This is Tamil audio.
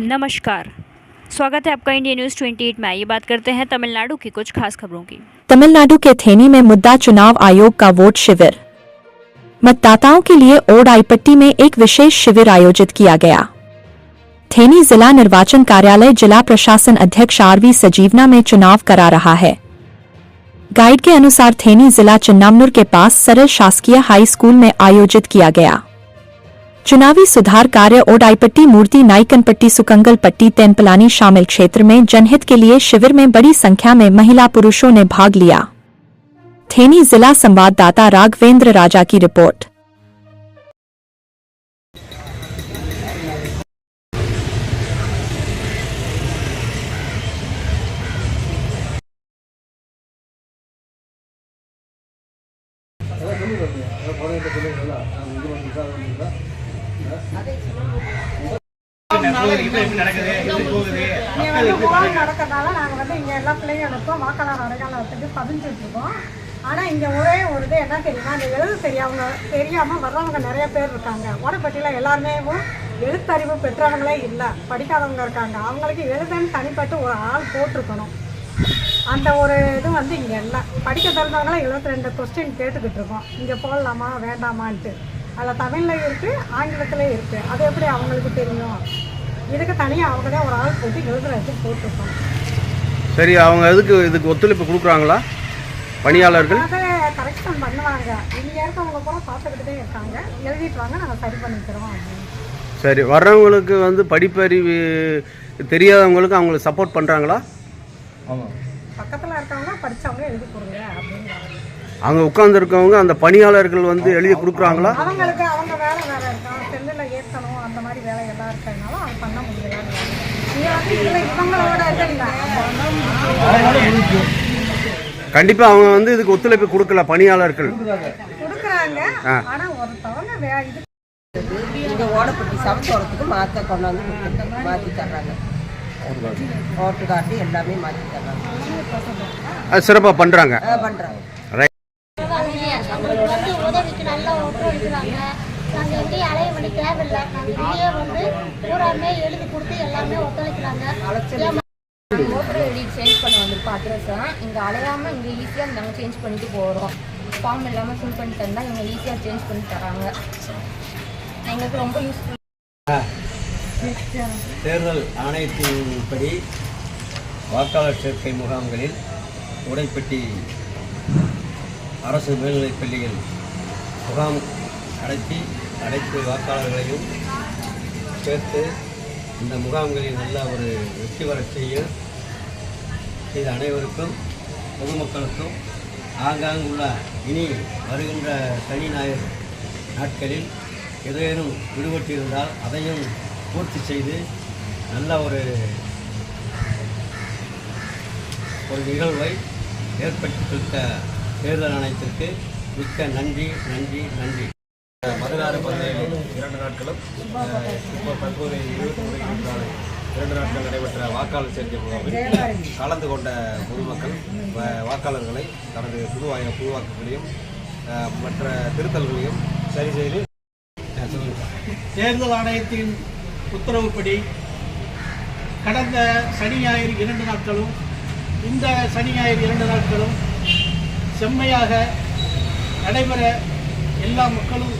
नमस्कार, स्वागत है आपका इंडिया न्यूज़ 28 में। ये बात करते हैं तमिलनाडु की कुछ खास खबरों की। तमिलनाडु के थेनी में मुद्दा चुनाव आयोग का वोट शिविर। मतदाताओं के लिए ओडाईपट्टी में एक विशेष शिविर आयोजित किया गया। थेनी जिला निर्वाचन कार्यालय जिला प्रशासन अध्यक्ष आरवी सजीवना में चुनाव करा रहा है। गाइड के अनुसार थेनी जिला चिन्नामनुर के पास सरल शासकीय हाई स्कूल में आयोजित किया गया। चुनावी सुधार कार्य ओडाईपट्टी मूर्ति नाइकनपट्टी सुकंगलपट्टी तेनपलानी शामिल क्षेत्र में जनहित के लिए शिविर में बड़ी संख्या में महिला पुरुषों ने भाग लिया। थेनी जिला संवाददाता राघवेंद्र राजा की रिपोर्ट। ஆனால் இங்கே ஒரே ஒரு இது என்ன தெரியுமா, அந்த எழுத தெரியாமல் வர்றவங்க நிறைய பேர் இருக்காங்க. ஓடப்பட்டியில் எல்லாருமே எழுத்தறிவு பெற்றவங்களே இல்லை, படிக்காதவங்க இருக்காங்க. அவங்களுக்கு எழுதுன்னு தனிப்பட்டு ஒரு ஆள் போட்டிருக்கணும். அந்த ஒரு இது இங்கே இல்லை. படிக்க தெரிஞ்சவங்களாம் 72 கொஸ்டின் கேட்டுக்கிட்டு இருக்கோம். இங்கே போடலாமா வேண்டாமான்ட்டு. அதில் தமிழில் இருக்குது, ஆங்கிலத்தில் இருக்குது. அது எப்படி அவங்களுக்கு தெரியும்? இதுக்கு தனியாக அவங்க தான் ஒரு ஆள் போட்டு எழுதுறதுக்கு போட்டிருக்கோம். சரி, அவங்க இதுக்கு ஒத்துழைப்பு கொடுக்குறாங்களா? பணியாளர்கள் அதை கரெக்ஷன் பண்ணுவாங்க. இங்கே இருக்கவங்க கூட பார்த்துக்கிட்டே இருக்காங்க. எழுதிட்டு வாங்க, நாங்கள் சரி பண்ணிக்கிறோம் அப்படின்னு. சரி, வர்றவங்களுக்கு படிப்பறிவு தெரியாதவங்களுக்கு அவங்களுக்கு சப்போர்ட் பண்ணுறாங்களா? ஆமாம், பக்கத்தில் இருக்கவங்க படித்தவங்க எழுதி கொடுங்க அப்படிங்கிறாங்க. அங்கே உட்காந்துருக்கவங்க அந்த பணியாளர்கள் எழுதி கொடுக்குறாங்களா? அவங்களுக்கு அவங்க வேலை இருக்காங்க, செல்லில் ஏற்றணும், அந்த மாதிரி வேலை எல்லாம் இருக்கிறதுனால அது பண்ண முடியல. இதில் இவங்களோட கண்டிப்பா அவங்க இதுக்கு ஒத்துழைப்பு கொடுக்கல. பணியாளர்கள் கொடுக்குறாங்க, ஆனா ஒருத்தவங்க இங்கே ஓடப்பட்டி சமத்தோரத்துக்கு மாற்ற கொண்டாந்து மாற்றி தர்றாங்க. ஓட்டு காட்டி எல்லாமே மாற்றி தர்றாங்க. அது சிறப்பாக பண்ணுறாங்க. உதவிக்கு நல்லா ஒத்துழைக்கிறாங்க. நாங்கள் எங்கேயும் அலைய வேண்டிய தேவையில்லை. நாங்கள் இங்கேயே பூராமே எழுதி கொடுத்து எல்லாமே ஒத்துழைக்கிறாங்க. ஓட்டர் ஐடி சேஞ்ச் பண்ண வந்திருக்கோம். அட்ரஸாக இங்கே அலையாமல் இங்கே ஈஸியாக நாங்கள் சேஞ்ச் பண்ணிட்டு போகிறோம். ஃபார்ம் இல்லாமல் ஃபில் பண்ணி தந்தால் இவங்க ஈஸியாக சேஞ்ச் பண்ணி தராங்க. எங்களுக்கு ரொம்ப யூஸ்ஃபுல். தேர்தல் ஆணையத்தின்படி வாக்காளர் சேர்க்கை முகாம்களில் ஓடைப்பட்டி அரசு மேல்நிலைப் பள்ளியில் முகாம் அனைத்து வாக்காளர்களையும் சேர்த்து இந்த முகாம்களில் நல்ல ஒரு வெற்றி வர செய்த அனைவருக்கும் பொதுமக்களுக்கும் ஆங்காங்குள்ள இனி வருகின்ற சனி ஞாயிறு நாட்களில் ஏதேனும் விடுபட்டிருந்தால் அதையும் பூர்த்தி செய்து நல்ல ஒரு நிகழ்வை ஏற்படுத்தி கொடுத்த தேர்தல் ஆணையத்திற்கு மிக்க நன்றி நன்றி நன்றி. 16, 17 2 நாட்களும் இப்போ தற்போது 23 2 நாட்கள் நடைபெற்ற வாக்காளர் சேர்க்கை முகாமில் கலந்து கொண்ட பொதுமக்கள் வாக்காளர்களை தனது புதுவாக்குகளையும் மற்ற திருத்தல்களையும் சரி செய்து தேர்தல் ஆணையத்தின் உத்தரவுப்படி கடந்த சனி ஞாயிறு 2 நாட்களும் இந்த சனி ஞாயிறு 2 நாட்களும் செம்மையாக நடைபெற எல்லா மக்களும்